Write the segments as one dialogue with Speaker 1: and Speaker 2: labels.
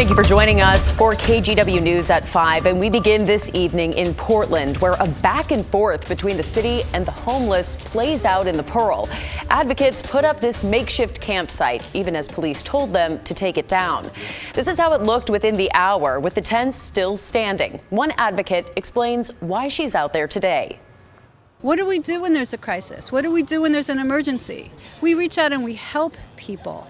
Speaker 1: Thank you for joining us for KGW News at 5. And we begin this evening in Portland, where a back and forth between the city and the homeless plays out in the Pearl. Advocates put up this makeshift campsite, even as police told them to take it down. This is how it looked within the hour, with the tents still standing. One advocate explains why she's out there today.
Speaker 2: What do we do when there's a crisis? What do we do when there's an emergency? We reach out and we help people.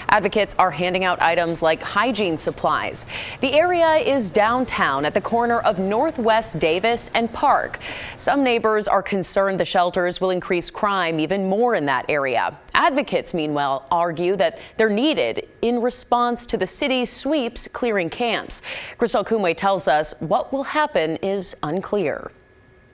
Speaker 1: Advocates are handing out items like hygiene supplies. The area is downtown at the corner of Northwest Davis and Park. Some neighbors are concerned the shelters will increase crime even more in that area. Advocates, meanwhile, argue that they're needed in response to the city's sweeps clearing camps. Christelle Kumwe tells us what will happen is unclear.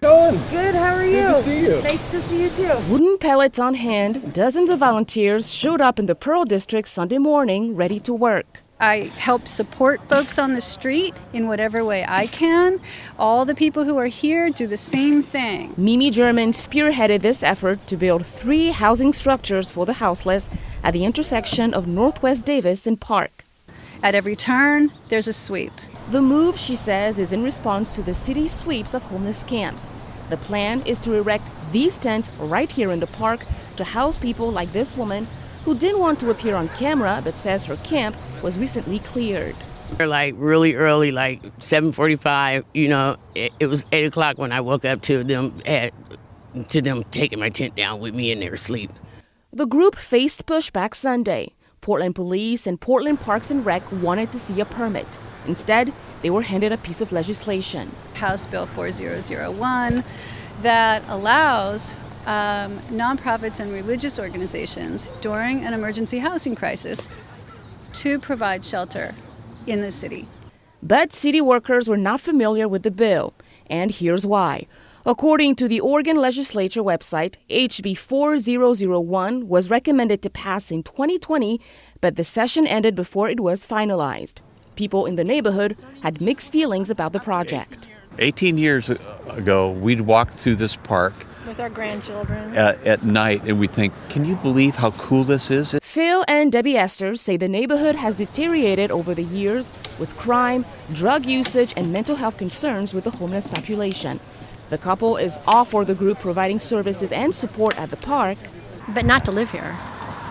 Speaker 3: Good, how are you?
Speaker 4: Good to see you.
Speaker 3: Nice to see you too.
Speaker 5: Wooden pellets on hand, dozens of volunteers showed up in the Pearl District Sunday morning ready to work.
Speaker 2: I help support folks on the street in whatever way I can. All the people who are here do the same thing.
Speaker 5: Mimi German spearheaded this effort to build 3 housing structures for the houseless at the intersection of Northwest Davis and Park.
Speaker 2: At every turn, there's a sweep.
Speaker 5: The move, she says, is in response to the city's sweeps of homeless camps. The plan is to erect these tents right here in the park to house people like this woman who didn't want to appear on camera but says her camp was recently cleared.
Speaker 6: Like really early, like 7:45, it was 8 o'clock when I woke up to them taking my tent down with me in their sleep.
Speaker 5: The group faced pushback Sunday. Portland Police and Portland Parks and Rec wanted to see a permit. Instead, they were handed a piece of legislation.
Speaker 2: House Bill 4001 that allows nonprofits and religious organizations during an emergency housing crisis to provide shelter in the city.
Speaker 5: But city workers were not familiar with the bill, and here's why. According to the Oregon Legislature website, HB 4001 was recommended to pass in 2020, but the session ended before it was finalized. People in the neighborhood had mixed feelings about the project.
Speaker 4: 18 years ago, we'd walk through this park
Speaker 3: With our grandchildren.
Speaker 4: at night and we think, can you believe how cool this is?
Speaker 5: Phil and Debbie Esther say the neighborhood has deteriorated over the years with crime, drug usage, and mental health concerns with the homeless population. The couple is all for the group providing services and support at the park.
Speaker 3: But not to live here.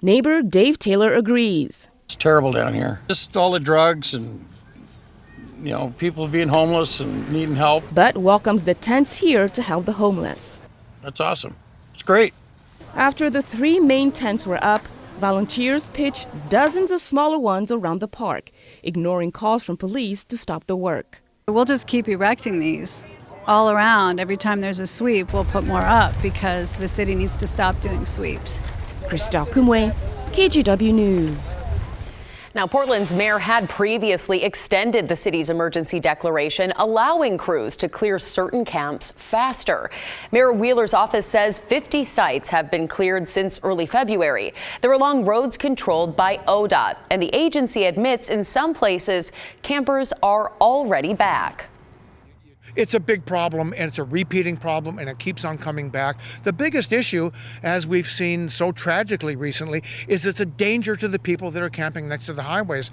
Speaker 5: Neighbor Dave Taylor agrees.
Speaker 7: It's terrible down here. Just all the drugs and, people being homeless and needing help.
Speaker 5: But welcomes the tents here to help the homeless.
Speaker 7: That's awesome. It's great.
Speaker 5: After the 3 main tents were up, volunteers pitched dozens of smaller ones around the park, ignoring calls from police to stop the work.
Speaker 2: We'll just keep erecting these all around. Every time there's a sweep, we'll put more up because the city needs to stop doing sweeps.
Speaker 5: Christelle Kumwe, KGW News.
Speaker 1: Now, Portland's mayor had previously extended the city's emergency declaration, allowing crews to clear certain camps faster. Mayor Wheeler's office says 50 sites have been cleared since early February. They're along roads controlled by ODOT, and the agency admits in some places campers are already back.
Speaker 8: It's a big problem, and it's a repeating problem, and it keeps on coming back. The biggest issue, as we've seen so tragically recently, is it's a danger to the people that are camping next to the highways.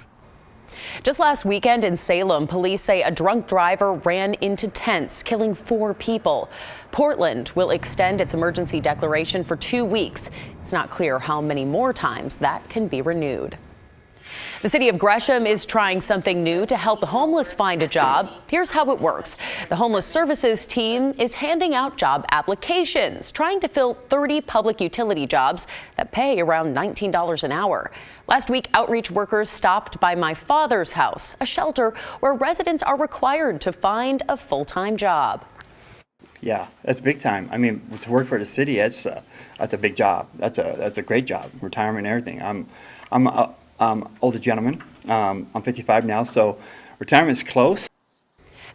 Speaker 1: Just last weekend in Salem, police say a drunk driver ran into tents, killing 4 people. Portland will extend its emergency declaration for 2 weeks. It's not clear how many more times that can be renewed. The city of Gresham is trying something new to help the homeless find a job. Here's how it works. The homeless services team is handing out job applications, trying to fill 30 public utility jobs that pay around $19 an hour. Last week, outreach workers stopped by My Father's House, a shelter where residents are required to find a full-time job.
Speaker 9: Yeah, that's big time. I mean, to work for the city, that's a big job. That's a great job. Retirement and everything. I'm older gentleman. I'm 55 now, so retirement is close.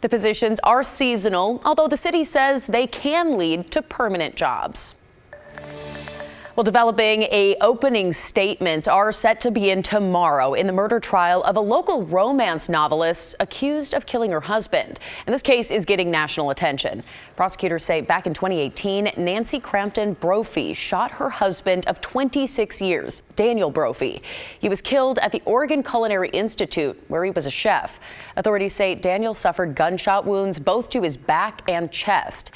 Speaker 1: The positions are seasonal, although the city says they can lead to permanent jobs. Well, developing opening statements are set to begin tomorrow in the murder trial of a local romance novelist accused of killing her husband. And this case is getting national attention. Prosecutors say back in 2018, Nancy Crampton Brophy shot her husband of 26 years, Daniel Brophy. He was killed at the Oregon Culinary Institute, where he was a chef. Authorities say Daniel suffered gunshot wounds both to his back and chest.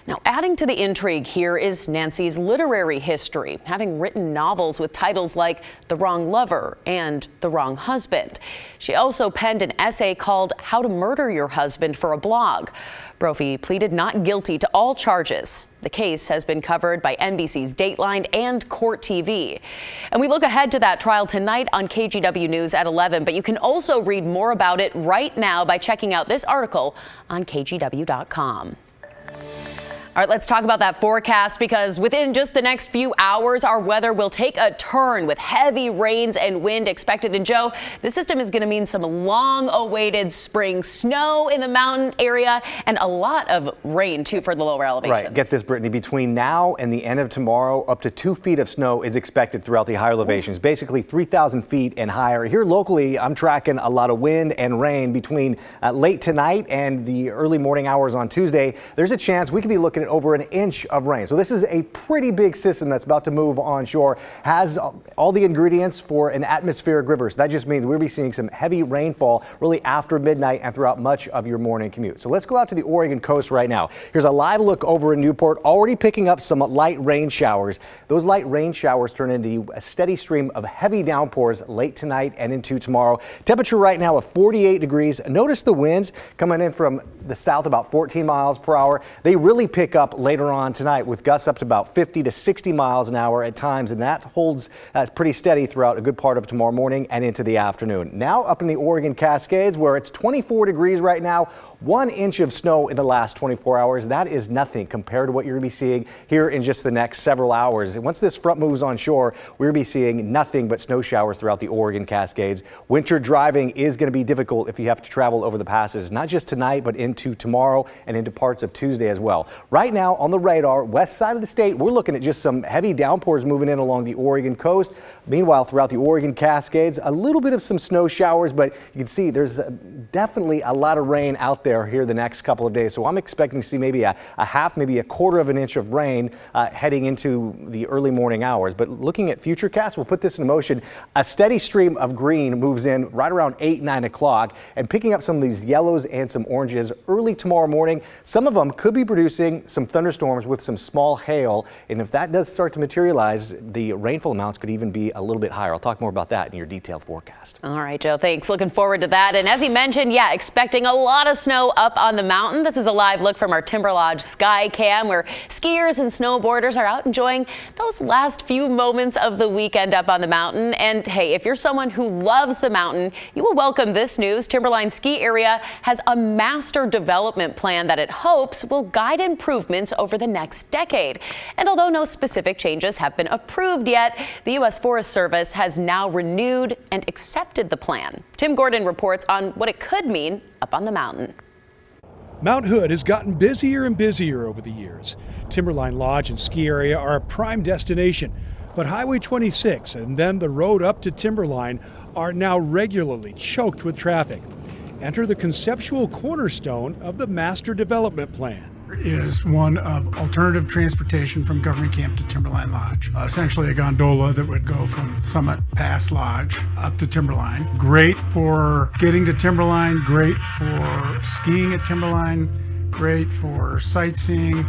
Speaker 1: Now, adding to the intrigue here is Nancy's literary history, having written novels with titles like The Wrong Lover and The Wrong Husband. She also penned an essay called How to Murder Your Husband for a blog. Brophy pleaded not guilty to all charges. The case has been covered by NBC's Dateline and Court TV. And we look ahead to that trial tonight on KGW News at 11, but you can also read more about it right now by checking out this article on KGW.com. All right, let's talk about that forecast, because within just the next few hours, our weather will take a turn with heavy rains and wind expected. And Joe, this system is going to mean some long-awaited spring snow in the mountain area and a lot of rain, too, for the lower elevations.
Speaker 10: Right. Get this, Brittany. Between now and the end of tomorrow, up to 2 feet of snow is expected throughout the higher elevations, basically 3,000 feet and higher. Here locally, I'm tracking a lot of wind and rain between late tonight and the early morning hours on Tuesday. There's a chance we could be looking at over an inch of rain. So this is a pretty big system that's about to move onshore, has all the ingredients for an atmospheric river. So that just means we'll be seeing some heavy rainfall really after midnight and throughout much of your morning commute. So let's go out to the Oregon coast right now. Here's a live look over in Newport, already picking up some light rain showers. Those light rain showers turn into a steady stream of heavy downpours late tonight and into tomorrow. Temperature right now of 48 degrees. Notice the winds coming in from the south about 14 miles per hour. They really pick up later on tonight with gusts up to about 50 to 60 miles an hour at times, and that holds pretty steady throughout a good part of tomorrow morning and into the afternoon. Now up in the Oregon Cascades, where it's 24 degrees right now, 1 inch of snow in the last 24 hours. That is nothing compared to what you're going to be seeing here in just the next several hours. And once this front moves on shore, we're going to be seeing nothing but snow showers throughout the Oregon Cascades. Winter driving is going to be difficult if you have to travel over the passes, not just tonight, but into tomorrow and into parts of Tuesday as well. Right now on the radar, west side of the state, we're looking at just some heavy downpours moving in along the Oregon coast. Meanwhile, throughout the Oregon Cascades, a little bit of some snow showers, but you can see there's definitely a lot of rain out there here the next couple of days. So I'm expecting to see maybe a half, maybe a quarter of an inch of rain heading into the early morning hours. But looking at futurecasts, we'll put this in motion. A steady stream of green moves in right around 8, 9 o'clock and picking up some of these yellows and some oranges early tomorrow morning. Some of them could be producing some thunderstorms with some small hail. And if that does start to materialize, the rainfall amounts could even be a little bit higher. I'll talk more about that in your detailed forecast.
Speaker 1: All right, Joe, thanks. Looking forward to that. And as he mentioned, yeah, expecting a lot of snow up on the mountain. This is a live look from our Timber Lodge Sky Cam, where skiers and snowboarders are out enjoying those last few moments of the weekend up on the mountain. And hey, if you're someone who loves the mountain, you will welcome this news. Timberline Ski Area has a master development plan that it hopes will guide improvements over the next decade. And although no specific changes have been approved yet, the U.S. Forest Service has now renewed and accepted the plan. Tim Gordon reports on what it could mean up on the mountain.
Speaker 11: Mount Hood has gotten busier and busier over the years. Timberline Lodge and Ski Area are a prime destination, but Highway 26 and then the road up to Timberline are now regularly choked with traffic. Enter the conceptual cornerstone of the Master Development Plan.
Speaker 12: Is one of alternative transportation from Government Camp to Timberline Lodge. Essentially a gondola that would go from Summit Pass Lodge up to Timberline. Great for getting to Timberline, great for skiing at Timberline, great for sightseeing,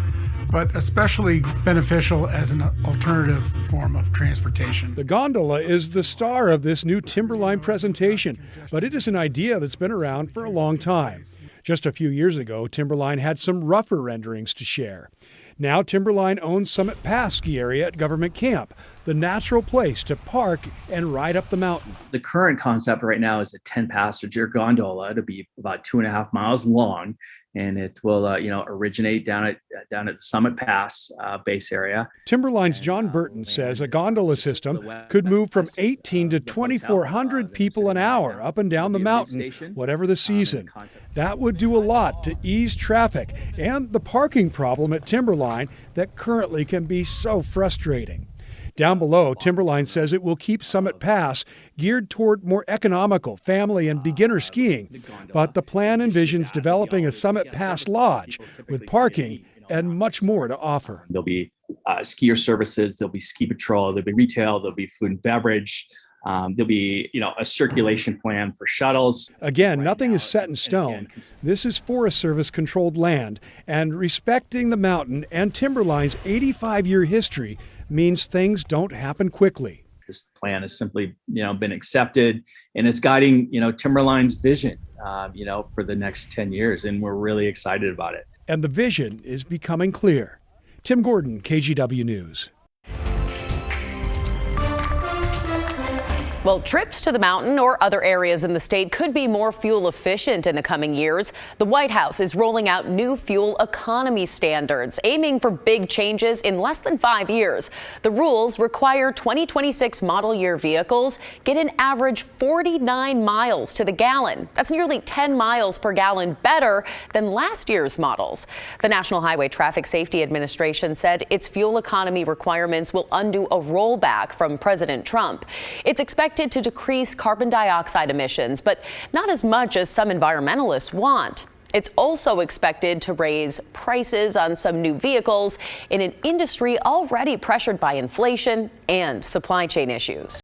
Speaker 12: but especially beneficial as an alternative form of transportation.
Speaker 11: The gondola is the star of this new Timberline presentation, but it is an idea that's been around for a long time. Just a few years ago, Timberline had some rougher renderings to share. Now Timberline owns Summit Pass Ski Area at Government Camp, the natural place to park and ride up the mountain.
Speaker 13: The current concept right now is a 10-passenger gondola. It'll be about 2.5 miles long, and it will originate down at the Summit Pass base area.
Speaker 11: Timberline's John Burton says a gondola system could move from 18 to 2,400 people an hour up and down the mountain, whatever the season. That would do a lot to ease traffic and the parking problem at Timberline that currently can be so frustrating. Down below, Timberline says it will keep Summit Pass geared toward more economical family and beginner skiing, but the plan envisions developing a Summit Pass lodge with parking and much more to offer.
Speaker 13: There'll be skier services, there'll be ski patrol, there'll be retail, there'll be food and beverage. There'll be, a circulation plan for shuttles.
Speaker 11: Again, nothing is set in stone. This is Forest Service controlled land, and respecting the mountain and Timberline's 85-year history means things don't happen quickly.
Speaker 13: This plan has simply, been accepted, and it's guiding, Timberline's vision, for the next 10 years, and we're really excited about it.
Speaker 11: And the vision is becoming clear. Tim Gordon, KGW News.
Speaker 1: Well, trips to the mountain or other areas in the state could be more fuel efficient in the coming years. The White House is rolling out new fuel economy standards, aiming for big changes in less than 5 years. The rules require 2026 model year vehicles get an average 49 miles to the gallon. That's nearly 10 miles per gallon better than last year's models. The National Highway Traffic Safety Administration said its fuel economy requirements will undo a rollback from President Trump. It's expected to decrease carbon dioxide emissions, but not as much as some environmentalists want. It's also expected to raise prices on some new vehicles in an industry already pressured by inflation and supply chain issues.